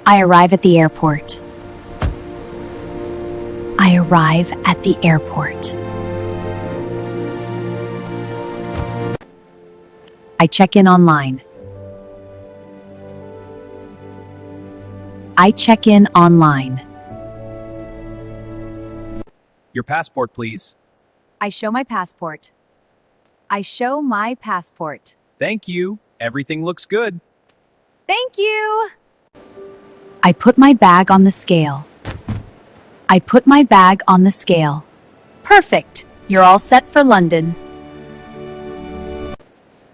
I arrive at the airport. I arrive at the airport. I check in online. I check in online. Your passport, please. I show my passport. I show my passport. Thank you. Everything looks good. Thank you. I put my bag on the scale. I put my bag on the scale. Perfect. You're all set for London.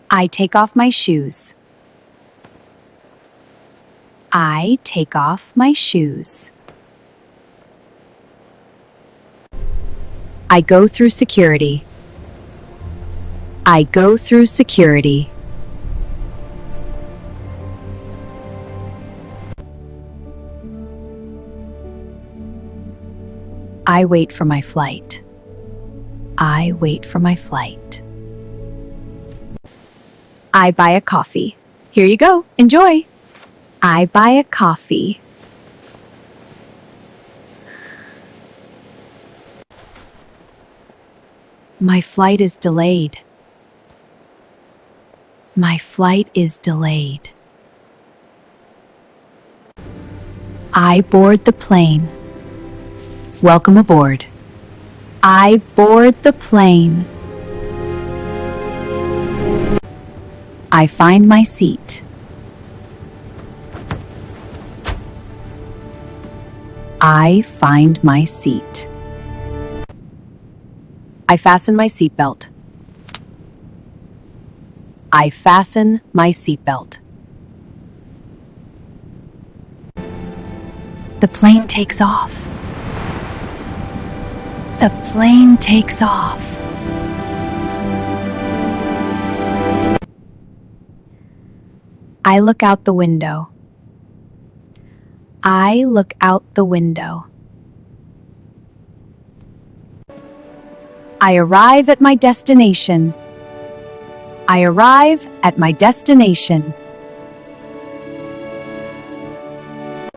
I take off my shoes. I take off my shoes. I go through security. I go through security. I wait for my flight. I wait for my flight. I buy a coffee. Here you go. Enjoy. I buy a coffee. My flight is delayed. My flight is delayed. I board the plane. Welcome aboard. I board the plane. I find my seat. I find my seat. I fasten my seatbelt. I fasten my seatbelt. The plane takes off. The plane takes off. I look out the window. I look out the window. I arrive at my destination. I arrive at my destination.